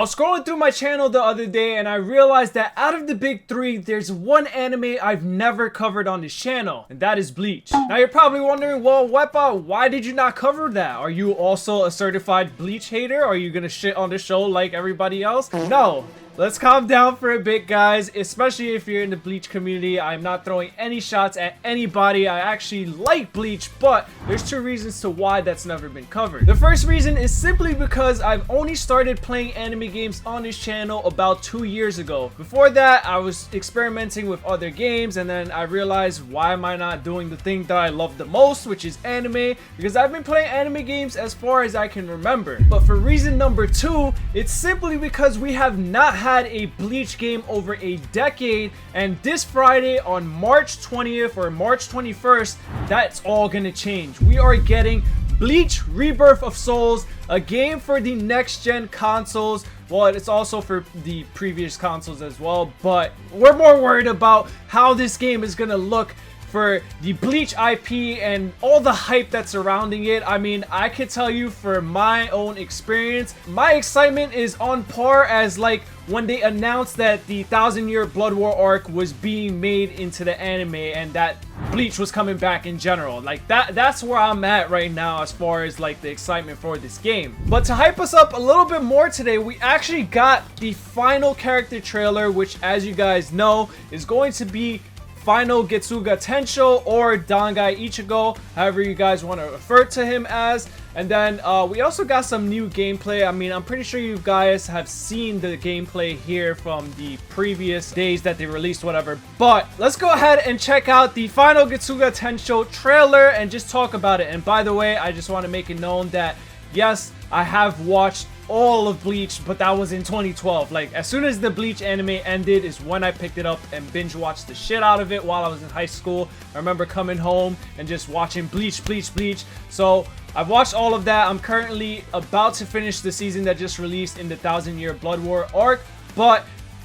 was scrolling through my channel the other day and I realized that out of the big three, there's one anime I've never covered on this channel, and that is Bleach. Now you're probably wondering, well, Wepa, why did you not cover that? Are you also a certified Bleach hater? Are you gonna shit on the show like everybody else? No. Let's calm down for a bit, guys, especially if you're in the Bleach community. I'm not throwing any shots at anybody. I actually like Bleach, but there's two reasons to why that's never been covered. The first reason is simply because I've only started playing anime games on this channel about 2 years ago. Before that, I was experimenting with other games, and then I realized, why am I not doing the thing that I love the most, which is anime? Because I've been playing anime games as far as I can remember. But for reason number two, it's simply because we have not had a Bleach game over a decade, and this Friday on March 20th or March 21st, that's all gonna change. We are getting BLEACH Rebirth of Souls, a game for the next gen consoles. Well, it's also for the previous consoles as well, but we're more worried about how this game is gonna look for the Bleach IP and all the hype that's surrounding it. I mean, I could tell you for my own experience, my excitement is on par as like when they announced that the 1000-year Blood War arc was being made into the anime and that Bleach was coming back in general. Like that's where I'm at right now as far as like the excitement for this game. But to hype us up a little bit more today, we actually got the final character trailer, which, as you guys know, is going to be FINAL Getsuga Tenshou or Dangai Ichigo, however you guys want to refer to him as. And then we also got some new gameplay. I mean, I'm pretty sure you guys have seen the gameplay here from the previous days that they released, whatever. But let's go ahead and check out the FINAL Getsuga Tenshou trailer and just talk about it. And by the way, I just want to make it known that yes, I have watched all of Bleach, but that was in 2012. Like, as soon as the Bleach anime ended is when I picked it up and binge watched the shit out of it while I was in high school. I remember coming home and just watching Bleach. So I've watched all of that. I'm currently about to finish the season that just released in the 1000-year Blood War arc, but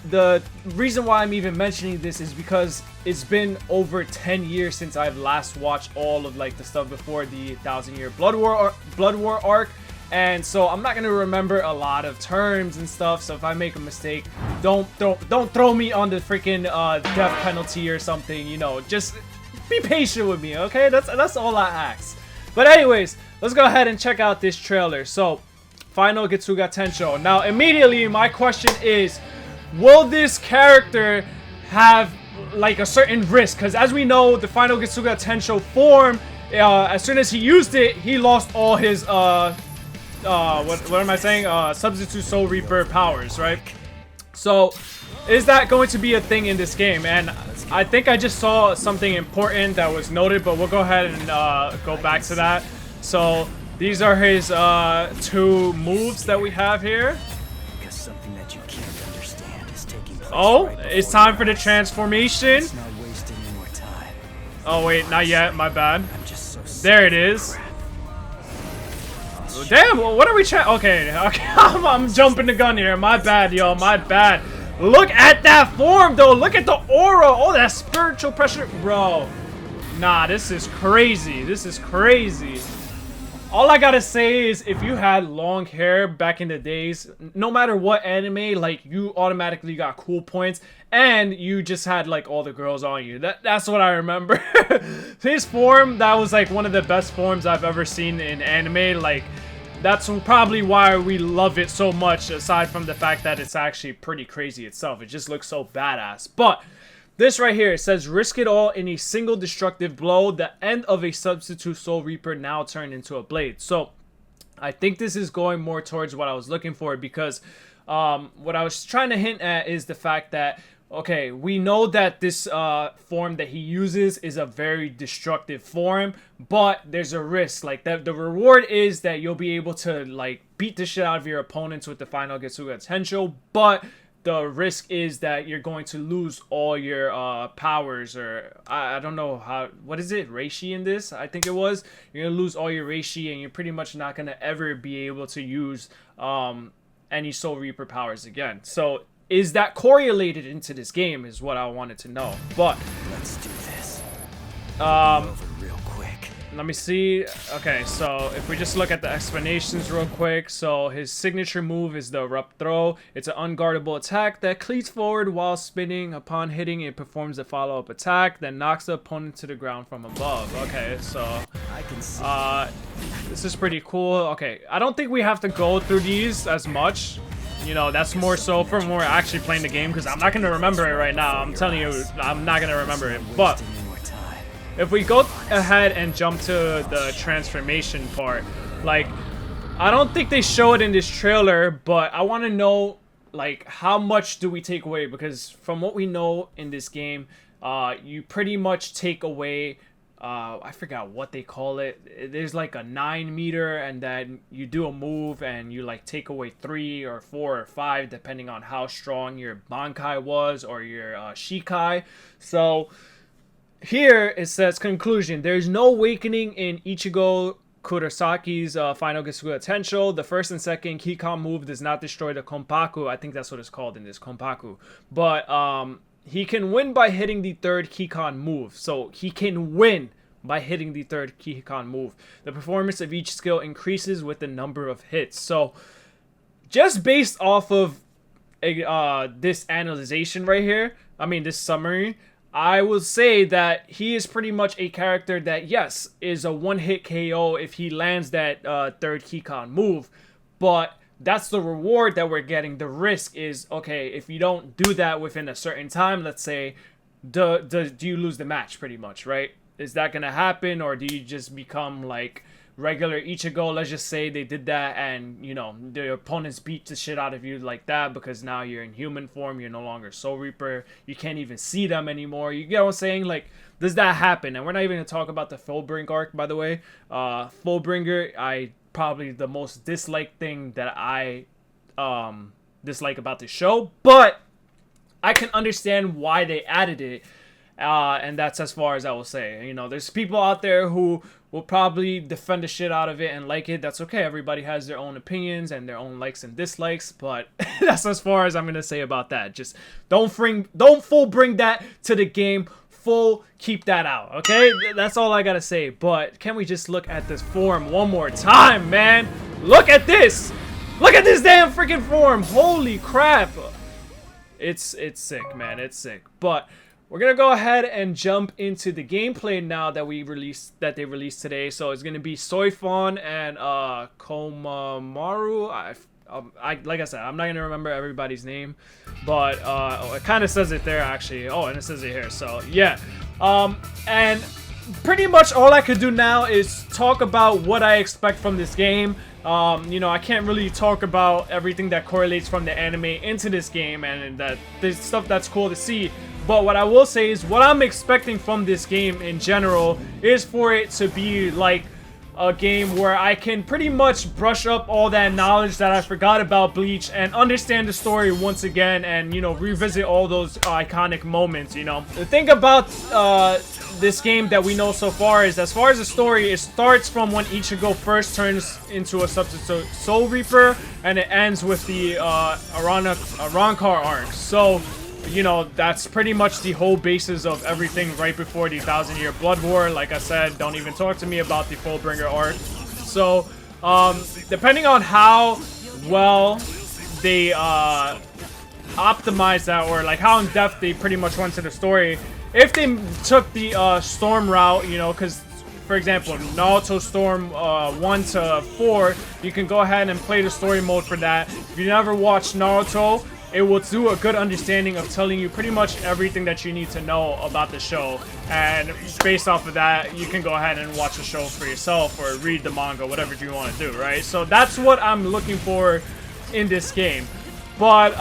the reason why I'm even mentioning this is because it's been over 10 years since I've last watched all of like the stuff before the 1000-year Blood War arc. And so I'm not gonna remember a lot of terms and stuff, so if I make a mistake, don't throw me on the freaking death penalty or something, you know. Just be patient with me, okay? That's all I ask. But anyways, let's go ahead and check out this trailer. So, FINAL Getsuga Tenshou. Now, immediately my question is, will this character have like a certain risk? Because as we know, the FINAL Getsuga Tenshou form, as soon as he used it, he lost all his what am I saying? Substitute Soul Reaper powers, right? So, is that going to be a thing in this game? And I think I just saw something important that was noted, but we'll go ahead and go back to that. So, these are his two moves that we have here. Oh, it's time for the transformation. Oh wait, not yet, my bad. There it is. Damn, what are we okay, I'm jumping the gun here. My bad, yo, my bad. Look at that form, though. Look at the aura. Oh, that spiritual pressure. Bro, nah, this is crazy. This is crazy. All I gotta say is, if you had long hair back in the days, no matter what anime, like, you automatically got cool points, and you just had like all the girls on you. That's what I remember. His form, that was like one of the best forms I've ever seen in anime. Like, that's probably why we love it so much, aside from the fact that it's actually pretty crazy itself. It just looks so badass. But this right here, it says, risk it all in a single destructive blow. The end of a substitute Soul Reaper now turned into a blade. So I think this is going more towards what I was looking for, because what I was trying to hint at is the fact that, okay, we know that this form that he uses is a very destructive form, but there's a risk. Like, that the reward is that you'll be able to like beat the shit out of your opponents with the FINAL Getsuga Tenshou, but the risk is that you're going to lose all your powers, or I don't know how, what is it, Reishi in this? I think it was. You're gonna lose all your Reishi, and you're pretty much not gonna ever be able to use any Soul Reaper powers again. So is that correlated into this game is what I wanted to know. But let's do this. Over real quick. let me see. Okay, so if we just look at the explanations real quick. So his signature move is the Erupt Throw. It's an unguardable attack that cleats forward while spinning. Upon hitting, it performs a follow-up attack, then knocks the opponent to the ground from above. Okay, so I can see. this is pretty cool. Okay, I don't think we have to go through these as much. You know, that's more so for when we're actually playing the game, because I'm not going to remember it right now. I'm telling you, I'm not going to remember it. But if we go ahead and jump to the transformation part, like, I don't think they show it in this trailer, but I want to know, like, how much do we take away? Because from what we know in this game, you pretty much take away, I forgot what they call it. There's like a 9 meter, and then you do a move and you like take away 3 or 4 or 5 depending on how strong your Bankai was or your Shikai. So here it says conclusion. There's no awakening in Ichigo Kurasaki's Final Getsuga Tenshou. The first and second Kikan move does not destroy the Konpaku. I think that's what it's called in this, Konpaku. But he can win by hitting the third Kikan move. So he can win by hitting the third Kikan move. The performance of each skill increases with the number of hits. So just based off of this analyzation right here, I mean this summary, I will say that he is pretty much a character that, yes, is a one-hit KO if he lands that third Kikan move. But that's the reward that we're getting. The risk is, okay, if you don't do that within a certain time, let's say, do you lose the match pretty much, right? Is that going to happen, or do you just become like regular Ichigo? Let's just say they did that and, you know, the opponents beat the shit out of you like that because now you're in human form. You're no longer Soul Reaper. You can't even see them anymore. You get what I'm saying? Like, does that happen? And we're not even going to talk about the Fullbring arc, by the way. Fullbringer, probably the most disliked thing that I dislike about the show, but I can understand why they added it, and that's as far as I will say. You know, there's people out there who will probably defend the shit out of it and like it. That's okay. Everybody has their own opinions and their own likes and dislikes, but that's as far as I'm gonna say about that. Just don't full bring that to the game. Keep that out, okay? That's all I gotta say. But can we just look at this form one more time, man? Look at this! Look at this damn freaking form! Holy crap! It's sick, man. It's sick. But we're gonna go ahead and jump into the gameplay now that they released today. So it's gonna be Soi Fon and Komamura. Like I said, I'm not gonna remember everybody's name, but it kind of says it there actually. Oh, and it says it here. So yeah, and pretty much all I could do now is talk about what I expect from this game. You know, I can't really talk about everything that correlates from the anime into this game, and that there's stuff that's cool to see. But what I will say is what I'm expecting from this game in general is for it to be like a game where I can pretty much brush up all that knowledge that I forgot about Bleach and understand the story once again, and, you know, revisit all those iconic moments. You know, the thing about this game that we know so far is, as far as the story, it starts from when Ichigo first turns into a substitute Soul Reaper, and it ends with the Arrancar arc. So, you know, that's pretty much the whole basis of everything right before the 1,000-year Blood War. Like I said, don't even talk to me about the Fullbringer arc. So, depending on how well they optimize that, or like how in depth they pretty much went to the story, if they took the Storm route, you know, because, for example, Naruto Storm 1 to 4, you can go ahead and play the story mode for that. If you never watched Naruto, it will do a good understanding of telling you pretty much everything that you need to know about the show, and based off of that, you can go ahead and watch the show for yourself or read the manga, whatever you want to do, right? So that's what I'm looking for in this game. But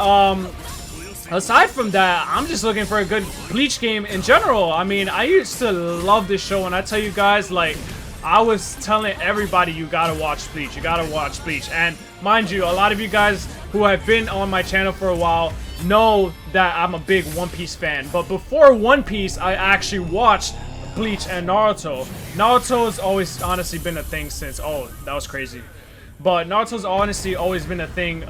aside from that, I'm just looking for a good Bleach game in general. I mean, I used to love this show, and I tell you guys, like, I was telling everybody, you gotta watch Bleach, you gotta watch Bleach. And mind you, a lot of you guys who have been on my channel for a while know that I'm a big One Piece fan. But before One Piece, I actually watched Bleach and Naruto. Naruto's always honestly been a thing since, oh, that was crazy. But Naruto's honestly always been a thing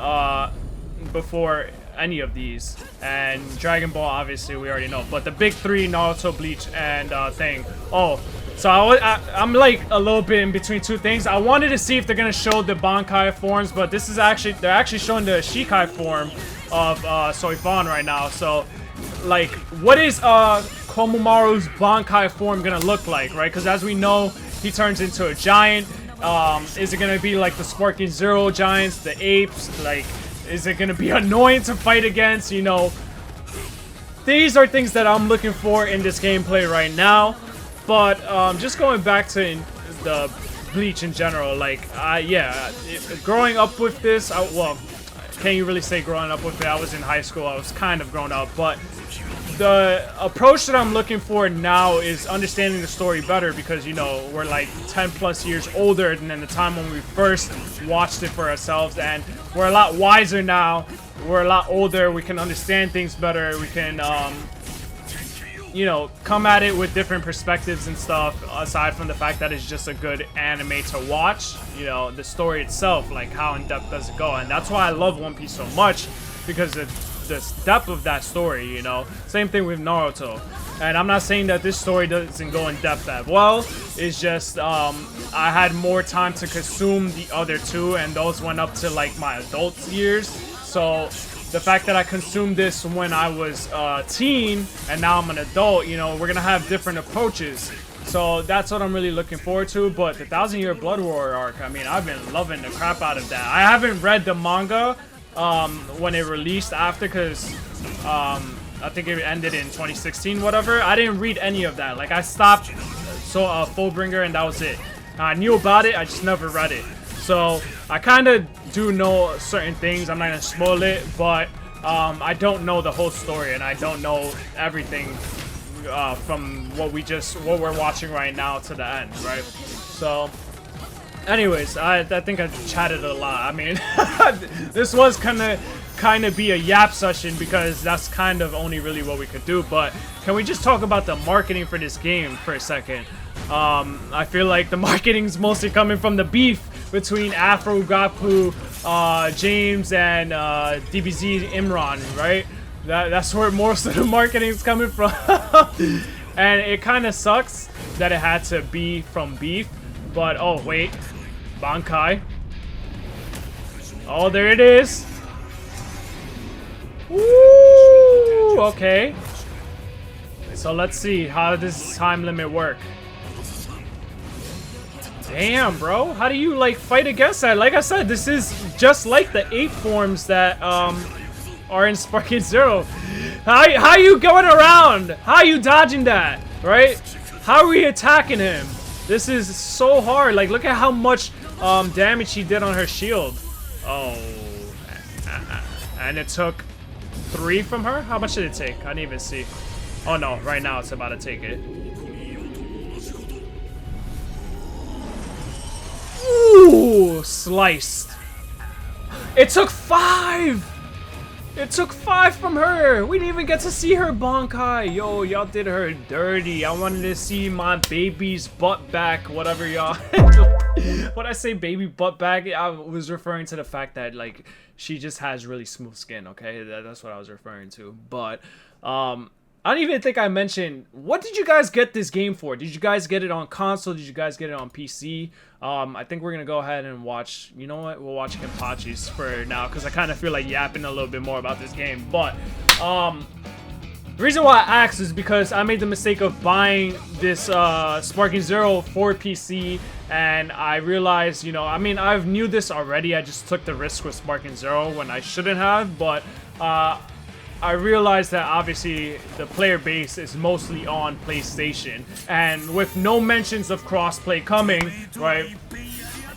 before any of these. And Dragon Ball, obviously, we already know. But the big three, Naruto, Bleach, and thing. Oh, so I'm like a little bit in between two things. I wanted to see if they're gonna show the Bankai forms, but this is actually, they're actually showing the Shikai form of Soi Fon right now. So, like, what is Komumaru's Bankai form gonna look like, right? Because as we know, he turns into a giant. Is it gonna be like the Sparking Zero giants, the apes? Like, is it gonna be annoying to fight against? You know, these are things that I'm looking for in this gameplay right now. But just going back to the Bleach in general, like, yeah, growing up with this, well, can't you really say growing up with it? I was in high school, I was kind of grown up, but the approach that I'm looking for now is understanding the story better, because, you know, we're like 10 plus years older than the time when we first watched it for ourselves, and we're a lot wiser now. We're a lot older, we can understand things better, we can, you know, come at it with different perspectives and stuff, aside from the fact that it's just a good anime to watch. You know, the story itself, like, how in-depth does it go? And that's why I love One Piece so much, because the depth of that story, you know. Same thing with Naruto. And I'm not saying that this story doesn't go in depth that well. It's just, I had more time to consume the other two, and those went up to, like, my adult years. So the fact that I consumed this when I was a teen and now I'm an adult, you know, we're gonna have different approaches. So that's what I'm really looking forward to. But the 1,000-Year Blood War arc, I mean, I've been loving the crap out of that. I haven't read the manga when it released after, because I think it ended in 2016, whatever. I didn't read any of that. Like, I stopped Fullbringer and that was it. I knew about it, I just never read it. So I kind of do know certain things. I'm not gonna spoil it, but I don't know the whole story, and I don't know everything from what we're watching right now to the end, right? So, anyways, I think I chatted a lot. I mean, this was kind of be a yap session, because that's kind of only really what we could do. But can we just talk about the marketing for this game for a second? I feel like the marketing's mostly coming from the beef between Afro, Gapu, James, and DBZ Imran, right? That's where most of the marketing's coming from. And it kind of sucks that it had to be from beef. But, oh, wait. Bankai. Oh, there it is. Woo! Okay. So let's see, how does this time limit work? Damn, bro. How do you, like, fight against that? Like I said, this is just like the 8 forms that are in Sparking Zero. How you going around? How you dodging that? Right? How are we attacking him? This is so hard. Like, look at how much damage he did on her shield. Oh. And it took 3 from her? How much did it take? I didn't even see. Oh, no. Right now, it's about to take it. Ooh, sliced. It took 5! It took 5 from her! We didn't even get to see her Bankai! Yo, y'all did her dirty. I wanted to see my baby's butt back, whatever y'all... When I say baby butt back, I was referring to the fact that, like, she just has really smooth skin, okay? That's what I was referring to. But, I don't even think I mentioned, what did you guys get this game for? Did you guys get it on console? Did you guys get it on PC? I think we're going to go ahead and watch, you know what? We'll watch Kenpachi's for now, because I kind of feel like yapping a little bit more about this game. But, the reason why I asked is because I made the mistake of buying this Sparking Zero for PC, and I realized, you know, I mean, I knew this already. I just took the risk with Sparking Zero when I shouldn't have, but, I realized that obviously the player base is mostly on PlayStation, and with no mentions of crossplay coming, right,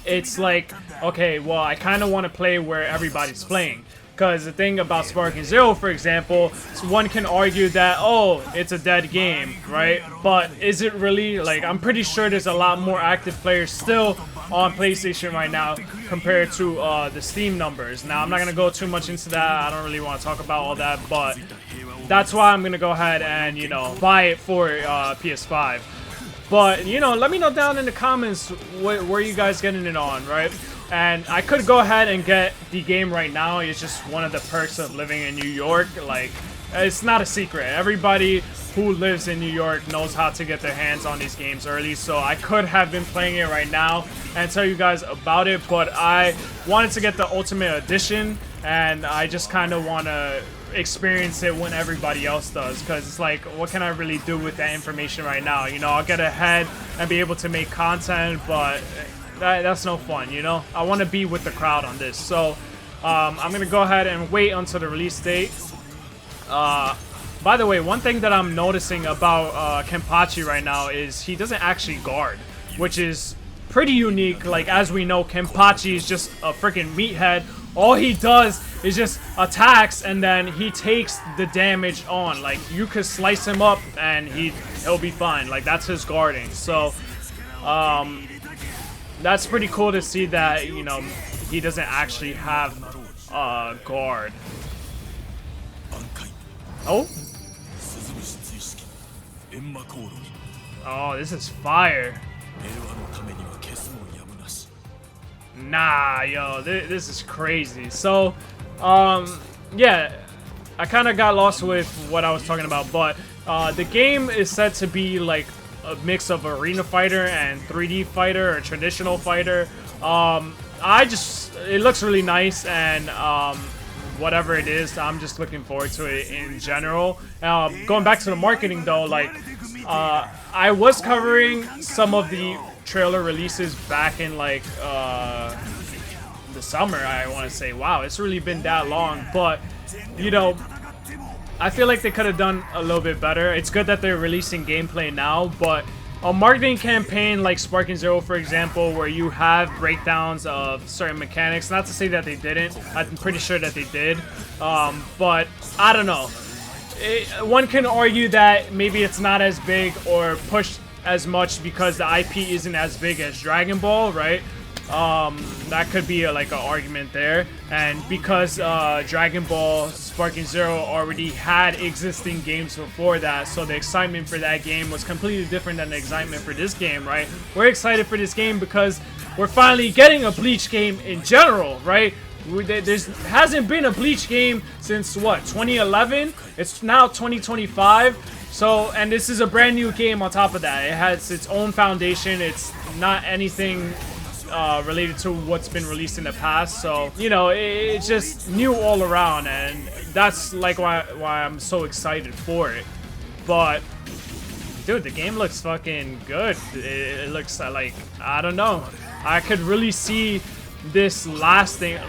it's like, okay, well, I kind of want to play where everybody's playing. Because the thing about Sparking Zero, for example, one can argue that, oh, it's a dead game, right? But is it really? Like, I'm pretty sure there's a lot more active players still on PlayStation right now compared to the Steam numbers. Now, I'm not going to go too much into that. I don't really want to talk about all that, but that's why I'm going to go ahead and, you know, buy it for PS5. But, you know, let me know down in the comments where you guys getting it on, right? And I could go ahead and get the game right now. It's just one of the perks of living in New York. Like, it's not a secret. Everybody who lives in New York knows how to get their hands on these games early. So I could have been playing it right now and tell you guys about it. But I wanted to get the Ultimate Edition. And I just kind of want to experience it when everybody else does. Because it's like, what can I really do with that information right now? You know, I'll get ahead and be able to make content. But that's no fun, you know? I want to be with the crowd on this. So I'm going to go ahead and wait until the release date. By the way, one thing that I'm noticing about Kenpachi right now is he doesn't actually guard, which is pretty unique. Like, as we know, Kenpachi is just a freaking meathead. All he does is just attacks, and then he takes the damage on. Like, you could slice him up, and he'll be fine. Like, that's his guarding. So, that's pretty cool to see that, you know, he doesn't actually have guard. Oh? Oh, this is fire. Nah, yo, this is crazy. So, yeah, I kind of got lost with what I was talking about, but the game is said to be like a mix of arena fighter and 3D fighter or traditional fighter. It looks really nice, and whatever it is, I'm just looking forward to it in general. Going back to the marketing though, like I was covering some of the trailer releases back in like the summer. I want to say, wow, it's really been that long, but you know, I feel like they could have done a little bit better. It's good that they're releasing gameplay now, but a marketing campaign like Sparking Zero, for example, where you have breakdowns of certain mechanics, not to say that they didn't, I'm pretty sure that they did, but I don't know. One can argue that maybe it's not as big or pushed as much because the IP isn't as big as Dragon Ball, right? That could be like an argument there, and because Dragon Ball Sparking Zero already had existing games before that, so the excitement for that game was completely different than the excitement for this game, right? We're excited for this game because we're finally getting a Bleach game in general, right? There hasn't been a Bleach game since what, 2011? It's now 2025. So, and this is a brand new game on top of that. It has its own foundation. It's not anything related to what's been released in the past. So, you know, it's just new all around, and that's like why I'm so excited for it. But dude, the game looks fucking good. It looks like, I don't know, I could really see this lasting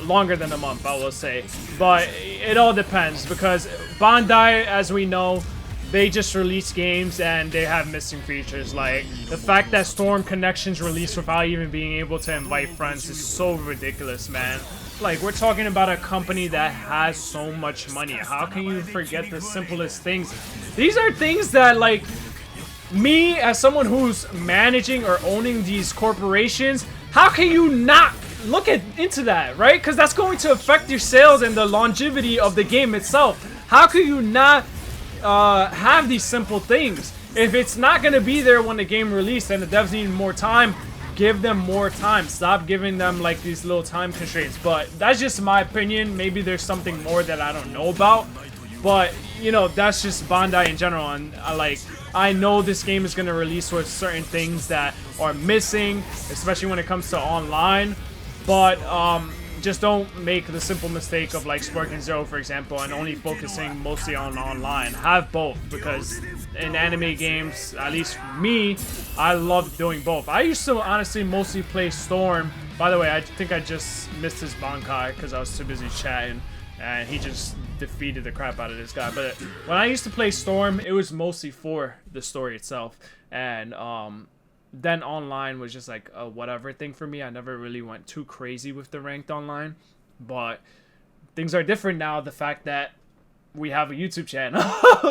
longer than a month, I will say. But it all depends, because Bandai, as we know, they just release games and they have missing features. Like the fact that Storm Connections released without even being able to invite friends is so ridiculous, man. Like, we're talking about a company that has so much money. How can you forget the simplest things? These are things that, like, me as someone who's managing or owning these corporations, how can you not look into that, right? Because that's going to affect your sales and the longevity of the game itself. How can you not have these simple things? If it's not going to be there when the game released and the devs need more time, give them more time. Stop giving them like these little time constraints. But that's just my opinion. Maybe there's something more that I don't know about, but you know, that's just Bandai in general. And I know this game is going to release with certain things that are missing, especially when it comes to online. But just don't make the simple mistake of like Sparking Zero, for example, and only focusing mostly on online. Have both, because in anime games, at least for me, I love doing both. I used to honestly mostly play Storm. By the way, I think I just missed his Bankai because I was too busy chatting, and he just defeated the crap out of this guy. But when I used to play Storm, it was mostly for the story itself, and then online was just like a whatever thing for me. I never really went too crazy with the ranked online, but things are different now. The fact that we have a YouTube channel.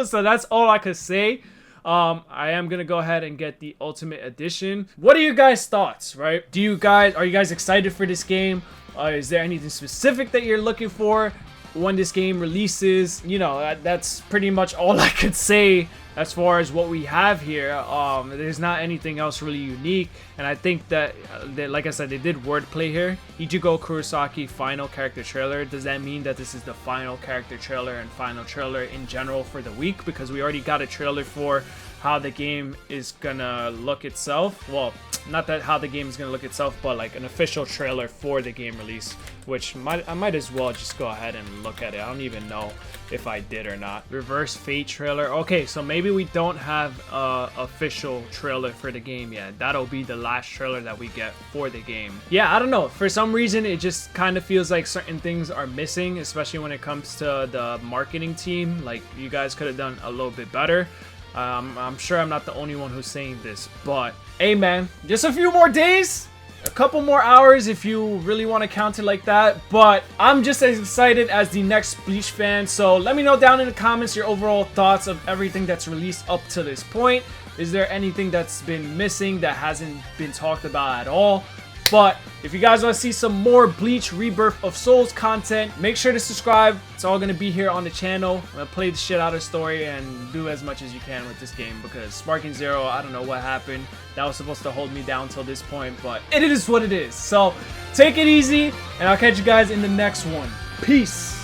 So that's all I could say. I am gonna go ahead and get the Ultimate Edition. What are you guys' thoughts, right? Are you guys excited for this game? Is there anything specific that you're looking for? when this game releases. You know, that's pretty much all I could say as far as what we have here. There's not anything else really unique, and I think that, like I said, they did wordplay here. Ichigo Kurosaki final character trailer. Does that mean that this is the final character trailer and final trailer in general for the week? Because we already got a trailer for how the game is gonna look itself. Well, not that how the game is gonna look itself, but like an official trailer for the game release, which I might as well just go ahead and look at it. I don't even know if I did or not. Reverse Fate trailer. Okay, so maybe we don't have a official trailer for the game yet. That'll be the last trailer that we get for the game. Yeah, I don't know. For some reason, it just kind of feels like certain things are missing, especially when it comes to the marketing team. Like, you guys could have done a little bit better. I'm sure I'm not the only one who's saying this, but hey man, just a few more days, a couple more hours if you really want to count it like that. But I'm just as excited as the next Bleach fan, so let me know down in the comments your overall thoughts of everything that's released up to this point. Is there anything that's been missing that hasn't been talked about at all? But if you guys want to see some more Bleach Rebirth of Souls content, make sure to subscribe. It's all going to be here on the channel. I'm going to play the shit out of the story and do as much as you can with this game, because Sparking Zero, I don't know what happened. That was supposed to hold me down till this point, but it is what it is. So take it easy, and I'll catch you guys in the next one. Peace.